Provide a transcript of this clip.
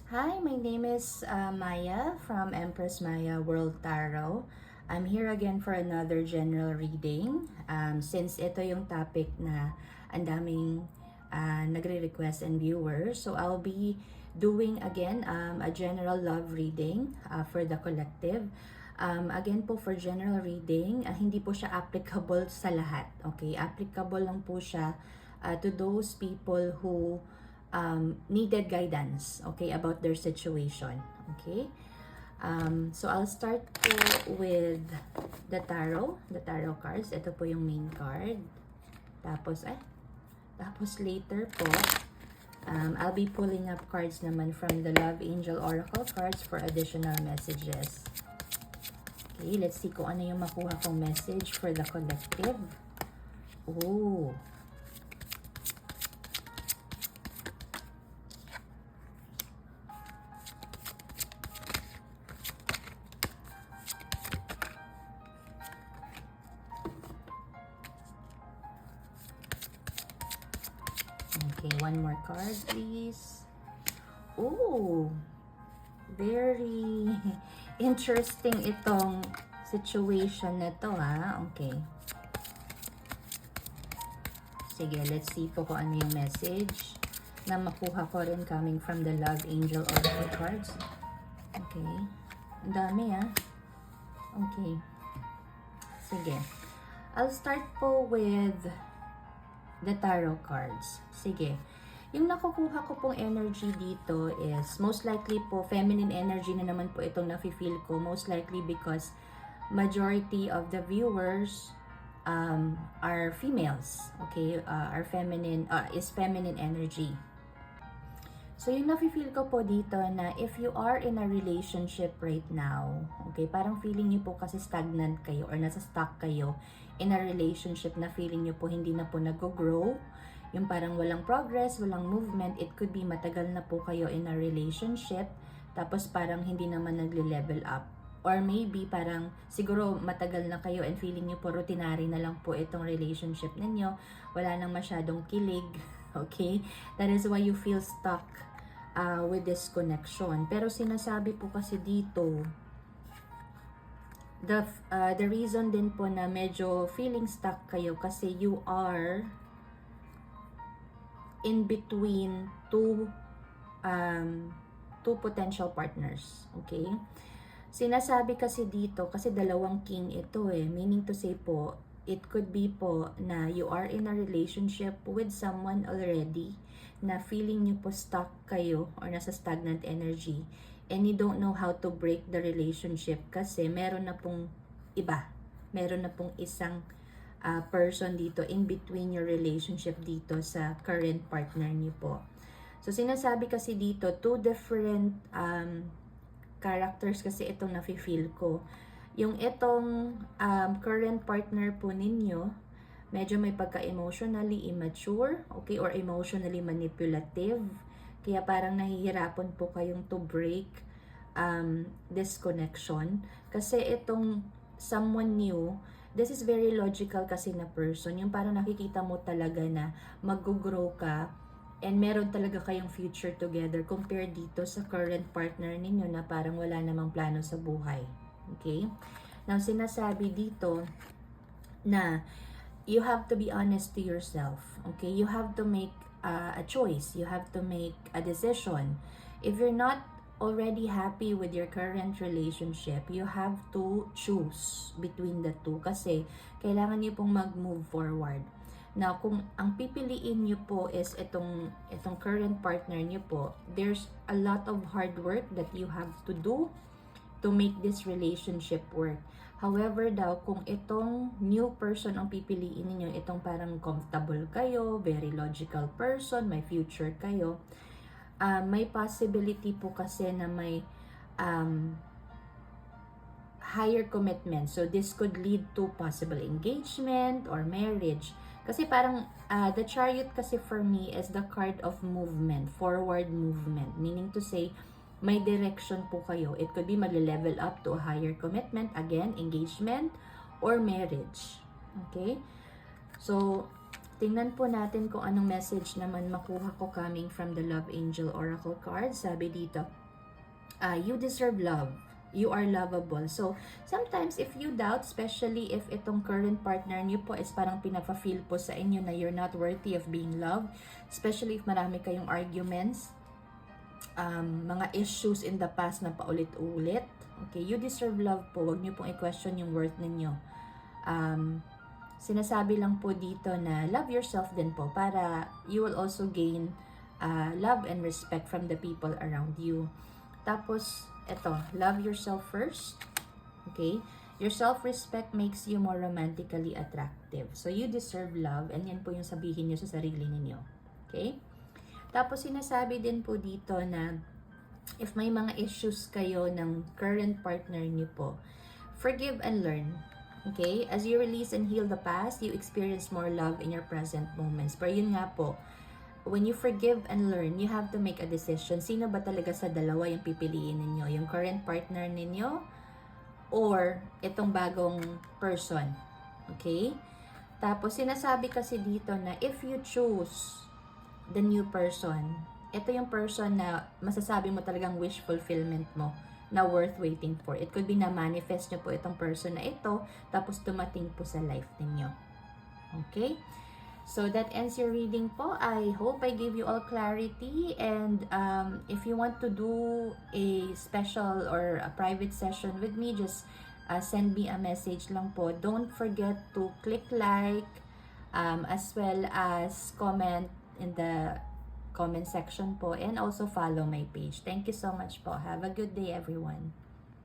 Hi, my name is Maya from Empress Maya World Tarot. I'm here again for another general reading. Since ito yung topic na ang daming nagre-request and viewers, so I'll be doing again a general love reading for the collective. Again po for general reading, hindi po siya applicable sa lahat. Okay, applicable lang po siya to those people who needed guidance, okay, about their situation, okay. So I'll start po with the tarot cards. Ito po yung main card. Tapos later po, I'll be pulling up cards naman from the Love Angel Oracle cards for additional messages. Okay, let's see kung ano yung makuha kong message for the collective. Oh, okay, one more card, please. Oh, very interesting itong situation na to, ha? Okay. Sige, let's see po kung ano yung message na makuha ko rin coming from the Love Angel Oracle cards. Okay. Ang dami, ha? Okay. Sige. I'll start po with the tarot cards. Sige. Yung nakukuha ko pong energy dito is most likely po feminine energy na naman po itong nafe-feel ko. Most likely because majority of the viewers are females. Okay? Are feminine, is feminine energy. So, yung nafe-feel ko po dito na if you are in a relationship right now, okay, parang feeling niyo po kasi stagnant kayo or nasa stuck kayo in a relationship na feeling niyo po hindi na po nag-grow, yung parang walang progress, walang movement, it could be matagal na po kayo in a relationship, tapos parang hindi naman nagle-level up. Or maybe parang siguro matagal na kayo and feeling niyo po routinary na lang po itong relationship ninyo, wala nang masyadong kilig, okay? That is why you feel stuck with this connection. Pero sinasabi po kasi dito, the reason din po na medyo feeling stuck kayo kasi you are in between two potential partners. Okay? Sinasabi kasi dito, kasi dalawang king ito meaning to say po, it could be po na you are in a relationship with someone already na feeling nyo po stuck kayo or nasa stagnant energy and you don't know how to break the relationship kasi meron na pong iba. Meron na pong isang person dito in between your relationship dito sa current partner niyo po. So, sinasabi kasi dito, two different characters kasi itong nafe-feel ko. Yung itong current partner po ninyo, medyo may pagka-emotionally immature, okay, or emotionally manipulative. Kaya parang nahihirapan po kayong to break this connection. Kasi itong someone new, this is very logical kasi na person. Yung parang nakikita mo talaga na mag-grow ka and meron talaga kayong future together compared dito sa current partner ninyo na parang wala namang plano sa buhay. Okay? Now, sinasabi dito na you have to be honest to yourself. Okay? You have to make a choice. You have to make a decision. If you're not already happy with your current relationship, you have to choose between the two kasi kailangan niyo pong mag-move forward. Now, kung ang pipiliin niyo po is itong current partner niyo po, there's a lot of hard work that you have to do to make this relationship work. However daw, kung itong new person ang pipiliin niyo, itong parang comfortable kayo, very logical person, may future kayo, may possibility po kasi na may higher commitment. So, this could lead to possible engagement or marriage. Kasi parang, the chariot kasi for me is the card of movement, forward movement. Meaning to say, may direction po kayo. It could be mag-level up to a higher commitment, again, engagement, or marriage. Okay? So, tingnan po natin kung anong message naman makuha ko coming from the Love Angel Oracle card. Sabi dito, you deserve love. You are lovable. So, sometimes if you doubt, especially if itong current partner niyo po is parang pinapa-feel po sa inyo na you're not worthy of being loved, especially if marami kayong arguments, mga issues in the past na paulit-ulit, okay, you deserve love po. Huwag niyo pong i-question yung worth ninyo. Sinasabi lang po dito na love yourself din po para you will also gain love and respect from the people around you. Tapos, eto, love yourself first. Okay? Your self-respect makes you more romantically attractive. So, you deserve love and yan po yung sabihin nyo sa sarili ninyo. Okay? Tapos, sinasabi din po dito na if may mga issues kayo ng current partner nyo po, forgive and learn. Okay? As you release and heal the past, you experience more love in your present moments. Pero yun nga po, when you forgive and learn, you have to make a decision. Sino ba talaga sa dalawa yung pipiliin ninyo? Yung current partner ninyo or itong bagong person? Okay? Tapos, sinasabi kasi dito na if you choose the new person, ito yung person na masasabi mo talagang wish fulfillment mo na worth waiting for. It could be na manifest nyo po itong person na ito, tapos tumating po sa life ninyo. Okay? So that ends your reading po. I hope I gave you all clarity, and if you want to do a special or a private session with me, just send me a message lang po. Don't forget to click like as well as comment in the comment section po, and also follow my page. Thank you so much po. Have a good day, everyone.